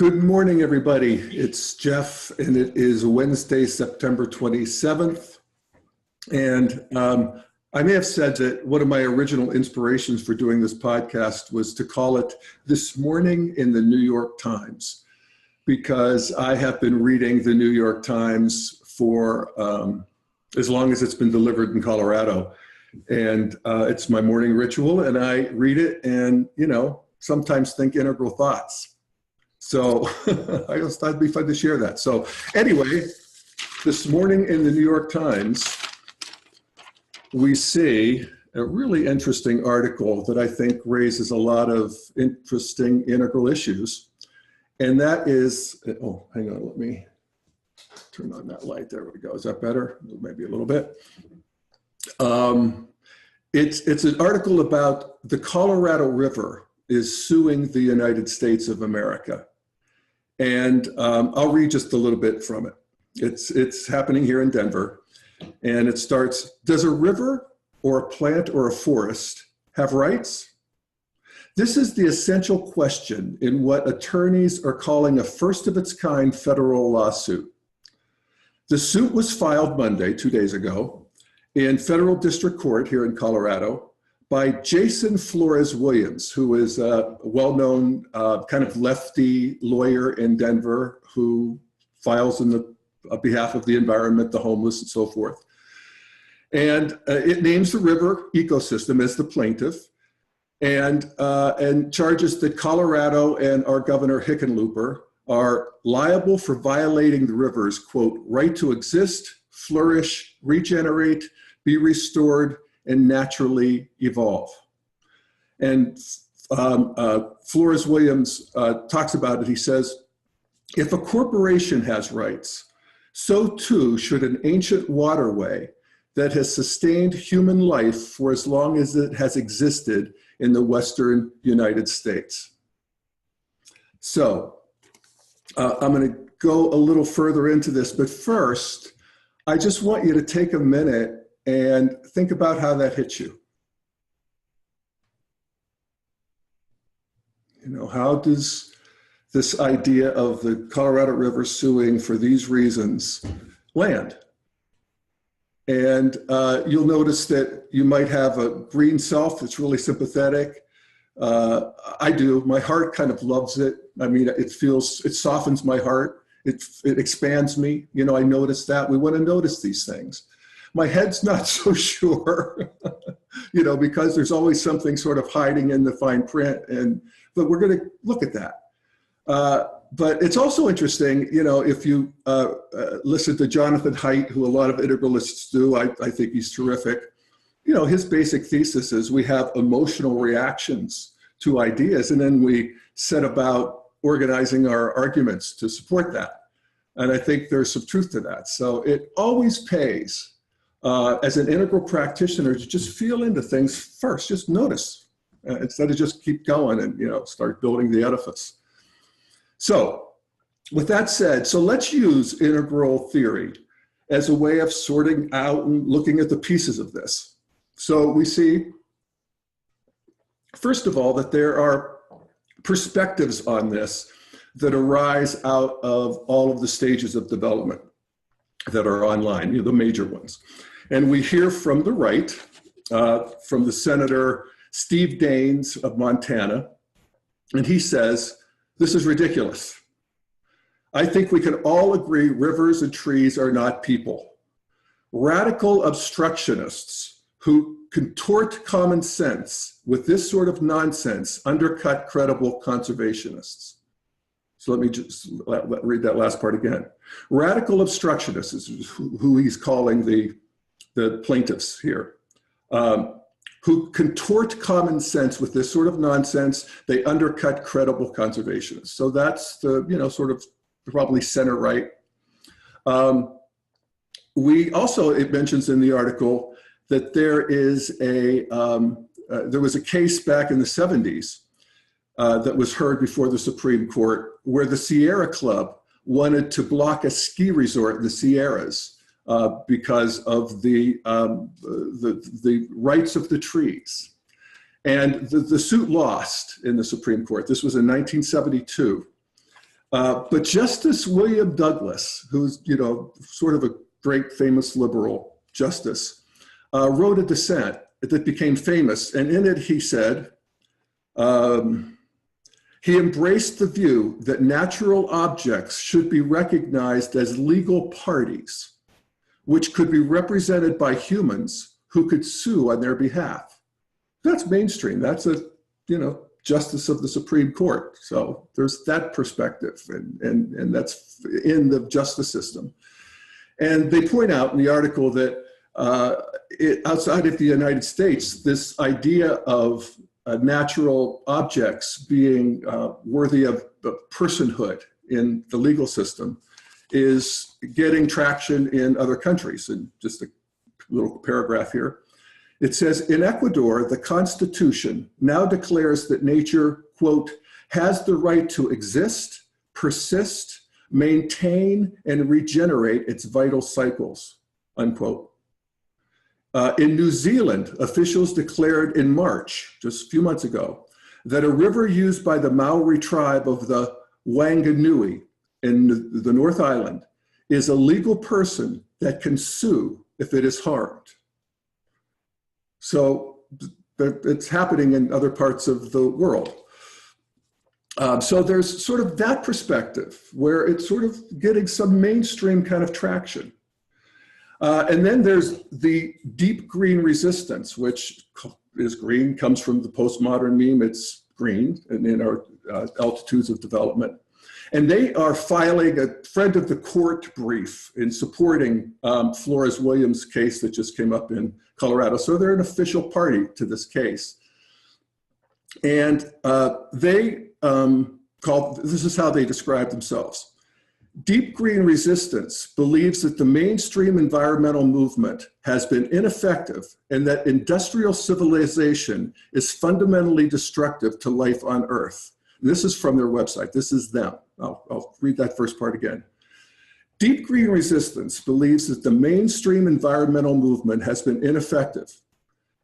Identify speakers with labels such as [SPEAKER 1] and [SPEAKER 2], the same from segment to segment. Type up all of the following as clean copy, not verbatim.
[SPEAKER 1] Good morning, everybody. It's Jeff, and it is Wednesday, September 27th. And I may have said that one of my original inspirations for doing this podcast was to call it This Morning in the New York Times, because I have been reading the New York Times for as long as it's been delivered in Colorado. And it's my morning ritual, and I read it and, sometimes think integral thoughts. So I just thought it'd be fun to share that. So anyway, this morning in the New York Times, we see a really interesting article that I think raises a lot of interesting integral issues. And that is, oh, hang on, let me turn on that light. There we go. Is that better? Maybe a little bit. It's an article about the Colorado River is suing the United States of America. And I'll read just a little bit from it. It's happening here in Denver. And it starts, does a river or a plant or a forest have rights? This is the essential question in what attorneys are calling a first of its kind federal lawsuit. The suit was filed Monday, 2 days ago, in federal district court here in Colorado by Jason Flores Williams, who is a well-known kind of lefty lawyer in Denver who files on behalf of the environment, the homeless, and so forth. And it names the river ecosystem as the plaintiff and charges that Colorado and our Governor Hickenlooper are liable for violating the river's, quote, right to exist, flourish, regenerate, be restored, and naturally evolve. And Flores Williams talks about it. He says, if a corporation has rights, so too should an ancient waterway that has sustained human life for as long as it has existed in the Western United States. So I'm going to go a little further into this, but first, I just want you to take a minute and think about how that hits you. How does this idea of the Colorado River suing for these reasons land? And you'll notice that you might have a green self that's really sympathetic. I do. My heart kind of loves it. I mean, it softens my heart. It expands me. I notice that. We want to notice these things. My head's not so sure, because there's always something sort of hiding in the fine print. But we're going to look at that. But it's also interesting, if you listen to Jonathan Haidt, who a lot of integralists do, I think he's terrific. His basic thesis is we have emotional reactions to ideas, and then we set about organizing our arguments to support that. And I think there's some truth to that. So it always pays as an integral practitioner to just feel into things first, just notice, instead of just keep going and start building the edifice. So with that said, so let's use integral theory as a way of sorting out and looking at the pieces of this. So we see, first of all, that there are perspectives on this that arise out of all of the stages of development that are online, the major ones. And we hear from the right, from the Senator Steve Daines of Montana, and he says, this is ridiculous. I think we can all agree rivers and trees are not people. Radical obstructionists who contort common sense with this sort of nonsense undercut credible conservationists. So let me just read that last part again. Radical obstructionists is who he's calling the plaintiffs here, who contort common sense with this sort of nonsense. They undercut credible conservationists. So that's the, sort of probably center right. We also, it mentions in the article that there is there was a case back in the 70s that was heard before the Supreme Court where the Sierra Club wanted to block a ski resort in the Sierras because of the rights of the trees. And the suit lost in the Supreme Court. This was in 1972. But Justice William Douglas, who's, sort of a great famous liberal justice, wrote a dissent that became famous. And in it, he said, he embraced the view that natural objects should be recognized as legal parties, which could be represented by humans who could sue on their behalf. That's mainstream. That's a, justice of the Supreme Court. So there's that perspective, and that's in the justice system. And they point out in the article that outside of the United States, this idea of natural objects being worthy of personhood in the legal system is getting traction in other countries. And just a little paragraph here. It says, in Ecuador, the Constitution now declares that nature, quote, has the right to exist, persist, maintain, and regenerate its vital cycles, unquote. In New Zealand, officials declared in March, just a few months ago, that a river used by the Maori tribe of the Wanganui in the North Island is a legal person that can sue if it is harmed. So it's happening in other parts of the world. So there's sort of that perspective where it's sort of getting some mainstream kind of traction. And then there's the deep green resistance, which is green, comes from the postmodern meme. It's green and in our altitudes of development. And they are filing a friend of the court brief in supporting Flores Williams' case that just came up in Colorado. So they're an official party to this case. And they this is how they describe themselves. Deep green resistance believes that the mainstream environmental movement has been ineffective and that industrial civilization is fundamentally destructive to life on Earth. And this is from their website. This is them. I'll read that first part again. Deep green resistance believes that the mainstream environmental movement has been ineffective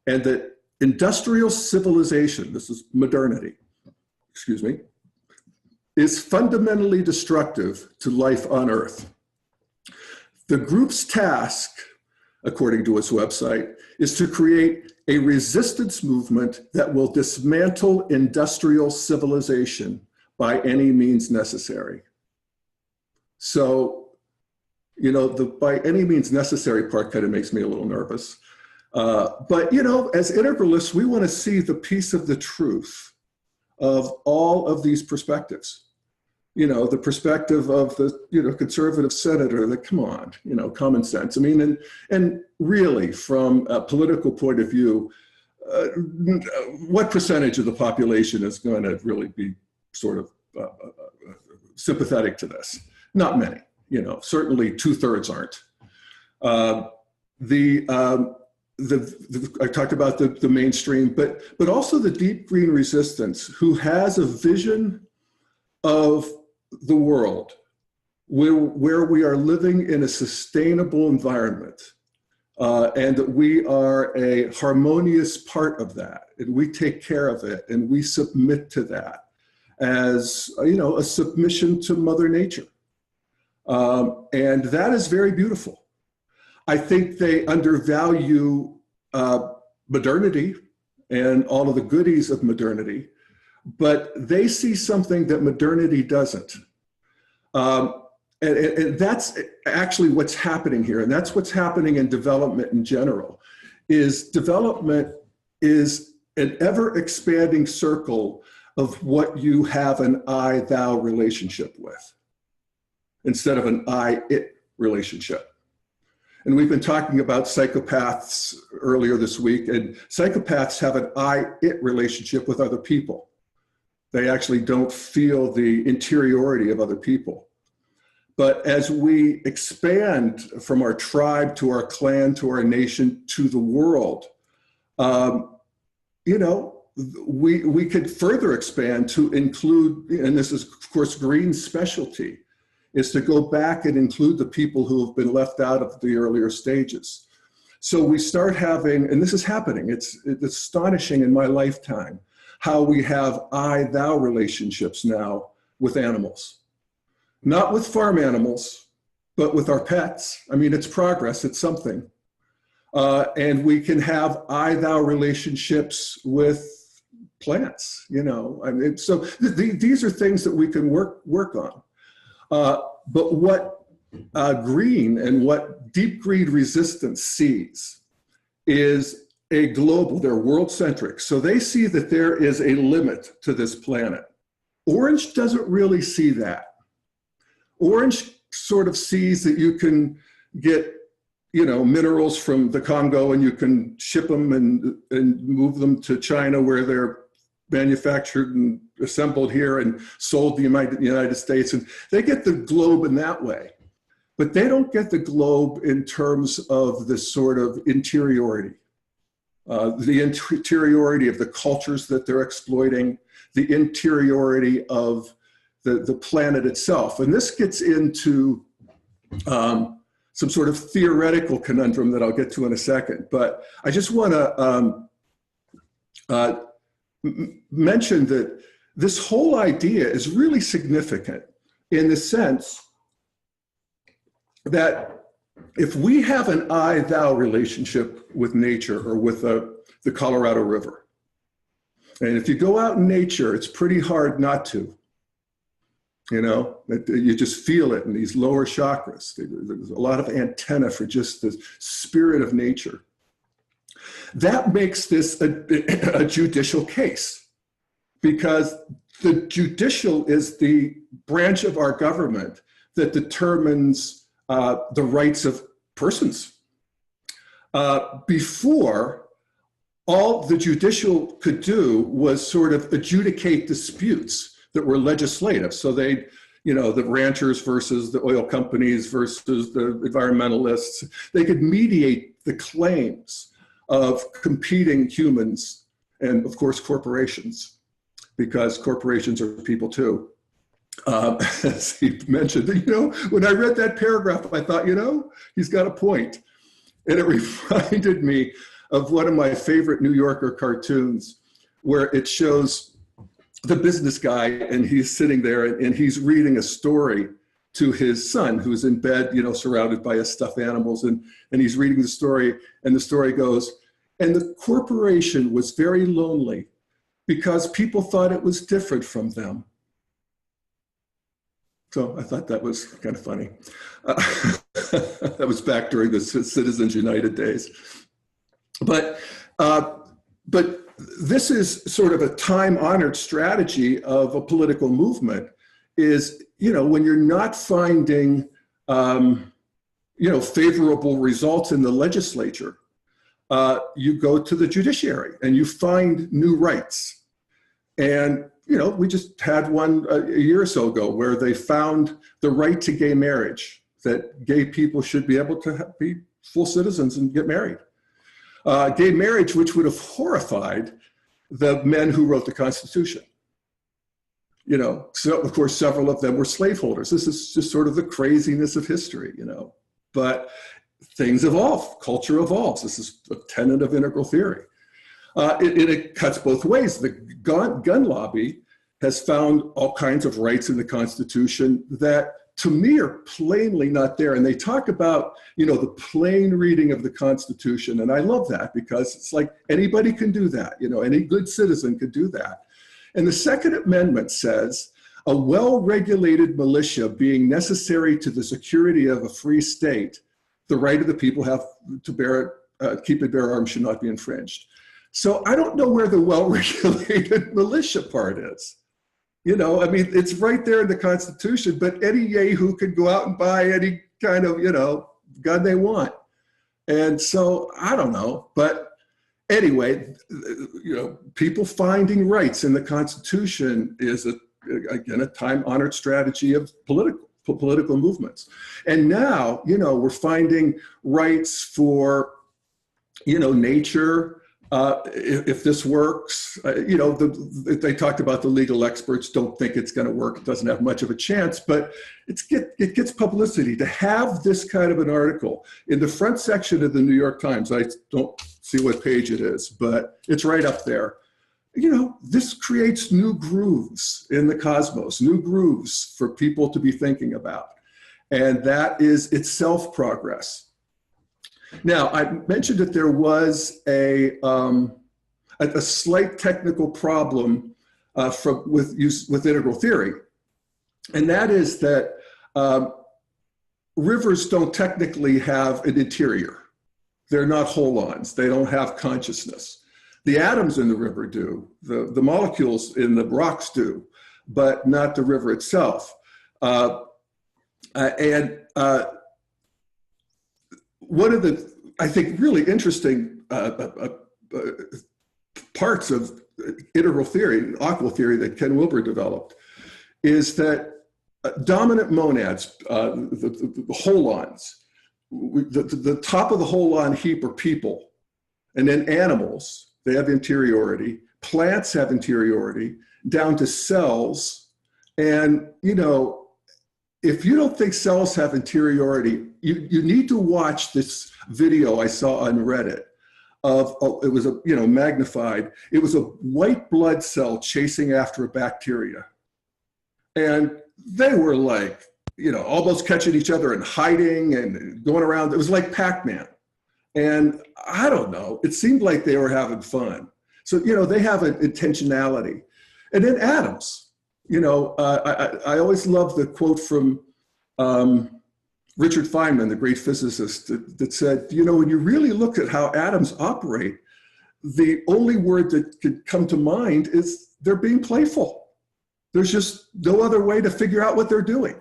[SPEAKER 1] and that industrial civilization, this is modernity, excuse me, is fundamentally destructive to life on Earth. The group's task, according to its website, is to create a resistance movement that will dismantle industrial civilization by any means necessary. So, the by any means necessary part kind of makes me a little nervous. But, as integralists, we want to see the piece of the truth of all of these perspectives. The perspective of the, conservative senator that, come on, common sense. I mean, and really from a political point of view, what percentage of the population is going to really be sort of sympathetic to this? Not many, certainly 2/3 aren't. I talked about the mainstream, but also the deep green resistance who has a vision of the world where we are living in a sustainable environment and that we are a harmonious part of that, and we take care of it and we submit to that as a submission to Mother Nature, and that is very beautiful. I think they undervalue modernity and all of the goodies of modernity, but they see something that modernity doesn't. And that's actually what's happening here. And that's what's happening in development in general, is development is an ever expanding circle of what you have an I-thou relationship with, instead of an I-it relationship. And we've been talking about psychopaths earlier this week, and psychopaths have an I-it relationship with other people. They actually don't feel the interiority of other people. But as we expand from our tribe to our clan to our nation to the world, we could further expand to include, and this is of course Green's specialty, is to go back and include the people who have been left out of the earlier stages. So we start having, and this is happening, it's astonishing in my lifetime, how we have I-thou relationships now with animals. not with farm animals, but with our pets. I mean, it's progress, it's something. And we can have I-thou relationships with plants, you know. I mean, so these are things that we can work on. But what green and what deep green resistance sees is a global, they're world-centric. So they see that there is a limit to this planet. Orange doesn't really see that. Orange sort of sees that you can get, you know, minerals from the Congo and you can ship them and move them to China where they're manufactured and assembled here and sold in the United States. And they get the globe in that way. But they don't get the globe in terms of the sort of interiority. The interiority of the cultures that they're exploiting, the interiority of the planet itself. And this gets into some sort of theoretical conundrum that I'll get to in a second. But I just want to mention that this whole idea is really significant in the sense that if we have an I-thou relationship with nature or with the Colorado River, and if you go out in nature, it's pretty hard not to. You know, you just feel it in these lower chakras. There's a lot of antenna for just the spirit of nature. That makes this a judicial case, because the judicial is the branch of our government that determines the rights of persons. Before, all the judicial could do was sort of adjudicate disputes that were legislative. So they, you know, the ranchers versus the oil companies versus the environmentalists, they could mediate the claims of competing humans and, of course, corporations, because corporations are people too. As he mentioned, you know, when I read that paragraph, I thought, you know, he's got a point. And it reminded me of one of my favorite New Yorker cartoons, where it shows the business guy and he's sitting there and he's reading a story to his son who's in bed, you know, surrounded by his stuffed animals. And he's reading the story, and the story goes, and the corporation was very lonely because people thought it was different from them. So I thought that was kind of funny. That was back during the Citizens United days. But this is sort of a time-honored strategy of a political movement is, you know, when you're not finding, you know, favorable results in the legislature, you go to the judiciary and you find new rights. And, you know, we just had one a year or so ago where they found the right to gay marriage, that gay people should be able to be full citizens and get married. Gay marriage, which would have horrified the men who wrote the Constitution. You know, so of course, several of them were slaveholders. This is just sort of the craziness of history, you know. But things evolve, culture evolves. This is a tenet of integral theory. It cuts both ways. The gun lobby has found all kinds of rights in the Constitution that, to me, are plainly not there. And they talk about, you know, the plain reading of the Constitution. And I love that, because it's like anybody can do that. You know, any good citizen could do that. And the Second Amendment says, a well-regulated militia being necessary to the security of a free state, the right of the people have to keep and bear arms should not be infringed. So I don't know where the well-regulated militia part is. You know, I mean, it's right there in the Constitution, but any yahoo could go out and buy any kind of, you know, gun they want. And so I don't know, but anyway, you know, people finding rights in the Constitution is, again, a time-honored strategy of political movements. And now, you know, we're finding rights for, you know, nature. If this works, you know, they talked about the legal experts don't think it's going to work. It doesn't have much of a chance, but it gets publicity to have this kind of an article in the front section of the New York Times. I don't see what page it is, but it's right up there. this creates new grooves in the cosmos, new grooves for people to be thinking about. And that is itself progress. Now, I mentioned that there was a slight technical problem with integral theory. And that is that rivers don't technically have an interior. They're not holons. They don't have consciousness. The atoms in the river do. The molecules in the rocks do, but not the river itself. And one of the, I think, really interesting parts of integral theory, aqua theory that Ken Wilber developed, is that dominant monads, the holons, the top of the holon heap are people, and then animals, they have interiority, plants have interiority, down to cells. And, if you don't think cells have interiority, you need to watch this video I saw on Reddit it was magnified. It was a white blood cell chasing after a bacteria. And they were like, almost catching each other and hiding and going around. It was like Pac-Man. And I don't know, it seemed like they were having fun. So, they have an intentionality. And then atoms, I always love the quote from Richard Feynman, the great physicist, that said, when you really look at how atoms operate, the only word that could come to mind is they're being playful. There's just no other way to figure out what they're doing.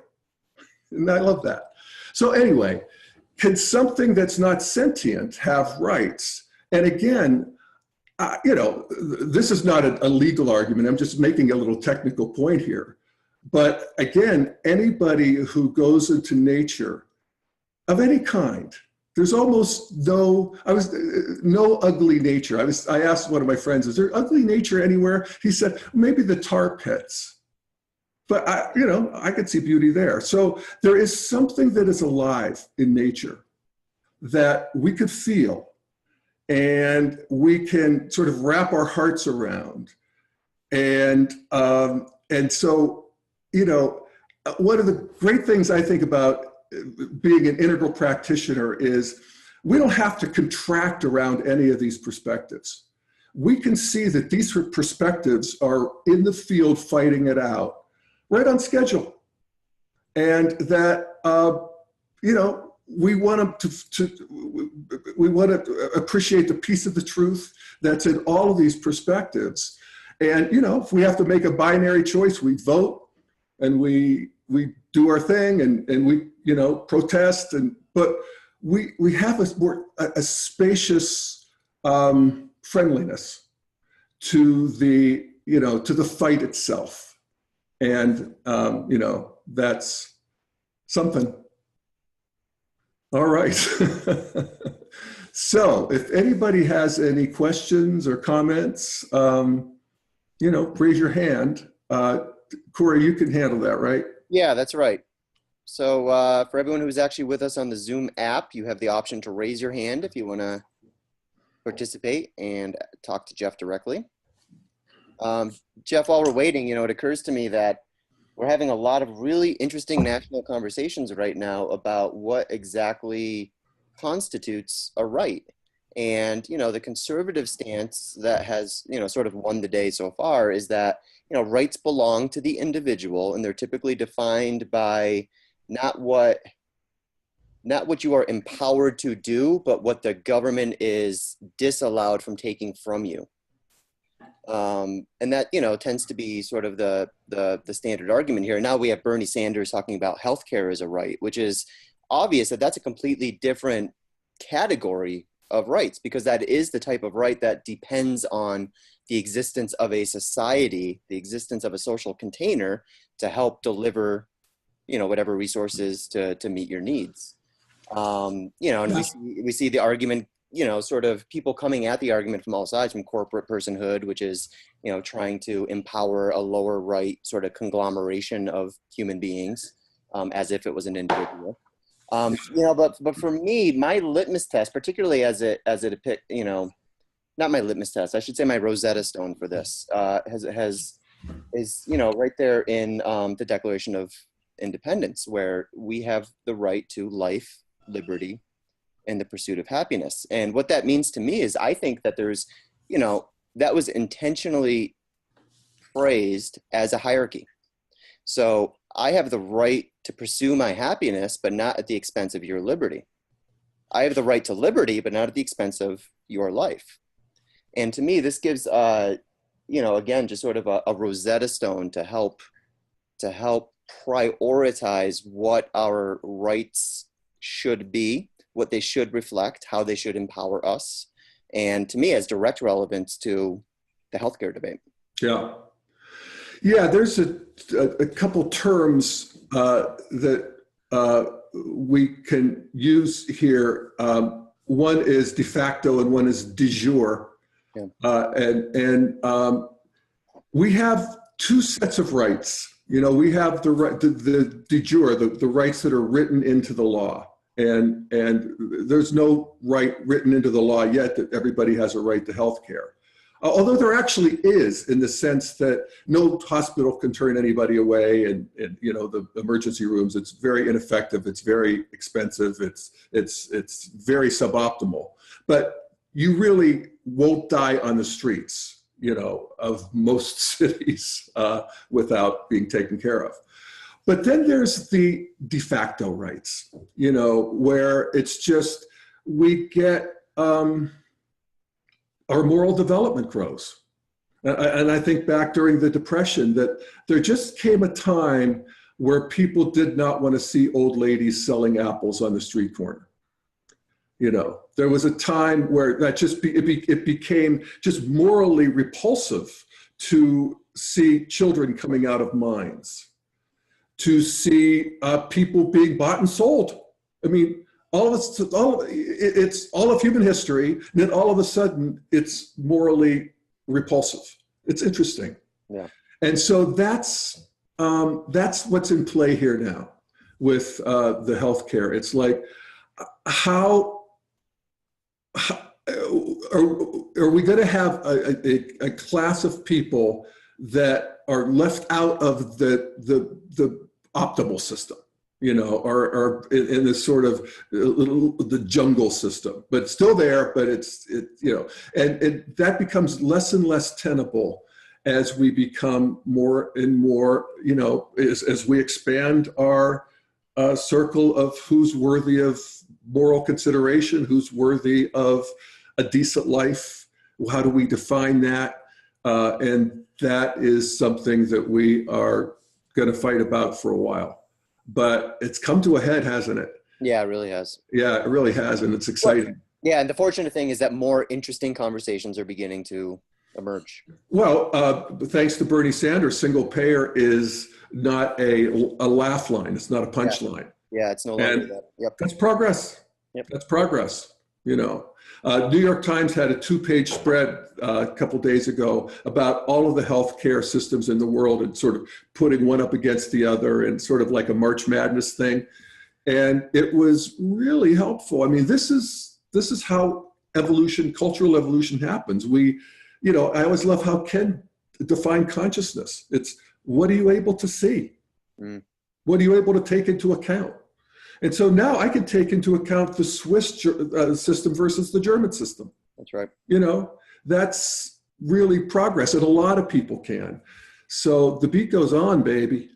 [SPEAKER 1] And I love that. So anyway, can something that's not sentient have rights? And again, this is not a legal argument. I'm just making a little technical point here. But again, anybody who goes into nature of any kind, there's almost no ugly nature. I asked one of my friends, is there ugly nature anywhere? He said, maybe the tar pits. But I could see beauty there. So there is something that is alive in nature that we could feel and we can sort of wrap our hearts around. And so, one of the great things I think about being an integral practitioner is we don't have to contract around any of these perspectives. We can see that these perspectives are in the field fighting it out right on schedule. And that, we want to appreciate the piece of the truth that's in all of these perspectives. And, if we have to make a binary choice, we vote and we do our thing and we, protest. But we have a spacious friendliness to the fight itself. And, that's something. All right. So if anybody has any questions or comments, raise your hand. Corey, you can handle that, right?
[SPEAKER 2] Yeah, that's right. So for everyone who's actually with us on the Zoom app, you have the option to raise your hand if you want to participate and talk to Jeff directly. Jeff, while we're waiting, it occurs to me that we're having a lot of really interesting national conversations right now about what exactly constitutes a right. And, the conservative stance that has, sort of won the day so far is that, rights belong to the individual, and they're typically defined by not what you are empowered to do, but what the government is disallowed from taking from you. And that, tends to be sort of the standard argument here. Now we have Bernie Sanders talking about healthcare as a right, which is obvious that that's a completely different category of rights, because that is the type of right that depends on the existence of a society, the existence of a social container to help deliver, whatever resources to meet your needs. And we see the argument, sort of people coming at the argument from all sides, from corporate personhood, which is, trying to empower a lower right sort of conglomeration of human beings, as if it was an individual. But for me, my litmus test, particularly as it not my litmus test, I should say my Rosetta Stone for this, is, you know, right there in the Declaration of Independence, where we have the right to life, liberty, and the pursuit of happiness. And what that means to me is I think that there's, you know, that was intentionally phrased as a hierarchy. So I have the right to pursue my happiness, but not at the expense of your liberty. I have the right to liberty, but not at the expense of your life. And to me, this gives, you know, again, just sort of a Rosetta Stone to help prioritize what our rights should be, what they should reflect, how they should empower us. And to me, has direct relevance to the healthcare debate.
[SPEAKER 1] Yeah. Yeah, there's a couple terms that we can use here. One is de facto and one is de jure. Yeah. And we have two sets of rights. You know, we have the de jure, the rights that are written into the law. And there's no right written into the law yet that everybody has a right to health care. Although there actually is, in the sense that no hospital can turn anybody away, and you know, the emergency rooms, it's very ineffective, it's very expensive, it's very suboptimal. But you really won't die on the streets, you know, of most cities without being taken care of. But then there's the de facto rights, you know, where it's just, we get, our moral development grows. And I think back during the Depression that there just came a time where people did not want to see old ladies selling apples on the street corner. You know, there was a time where that just it became just morally repulsive to see children coming out of mines, to see people being bought and sold. I mean, it's all of human history, and then all of a sudden it's morally repulsive. It's interesting.
[SPEAKER 2] Yeah.
[SPEAKER 1] And so that's what's in play here now with the healthcare. It's like, how are we going to have a class of people that are left out of the optimal system? You know, or in this sort of the jungle system, but still there, but you know, and that becomes less and less tenable as we become more and more, you know, as we expand our circle of who's worthy of moral consideration, who's worthy of a decent life. How do we define that? And that is something that we are going to fight about for a while. But it's come to a head, hasn't it?
[SPEAKER 2] Yeah, it really has.
[SPEAKER 1] Yeah, it really has, and it's exciting.
[SPEAKER 2] Well, yeah, and the fortunate thing is that more interesting conversations are beginning to emerge.
[SPEAKER 1] Well, thanks to Bernie Sanders, single payer is not a laugh line. It's not a punch line.
[SPEAKER 2] Yeah, it's no longer that. Yep.
[SPEAKER 1] That's progress.
[SPEAKER 2] Yep.
[SPEAKER 1] That's progress, you know. New York Times had a 2-page spread a couple days ago about all of the healthcare systems in the world and sort of putting one up against the other and sort of like a March Madness thing. And it was really helpful. I mean, this is how evolution, cultural evolution happens. We, you know, I always love how Ken defined consciousness. It's, what are you able to see? Mm. What are you able to take into account? And so now I can take into account the Swiss system versus the German system.
[SPEAKER 2] That's right.
[SPEAKER 1] You know, that's really progress, and a lot of people can. So the beat goes on, baby.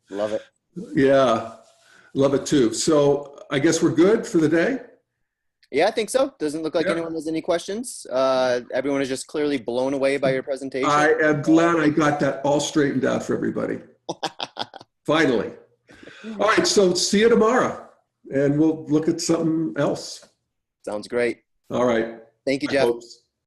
[SPEAKER 2] Love it.
[SPEAKER 1] Yeah, love it too. So I guess we're good for the day?
[SPEAKER 2] Yeah, I think so. Doesn't look like anyone has any questions. Everyone is just clearly blown away by your presentation.
[SPEAKER 1] I am glad I got that all straightened out for everybody. Finally. All right, so see you tomorrow, and we'll look at something else.
[SPEAKER 2] Sounds great.
[SPEAKER 1] All right.
[SPEAKER 2] Thank you, Jeff.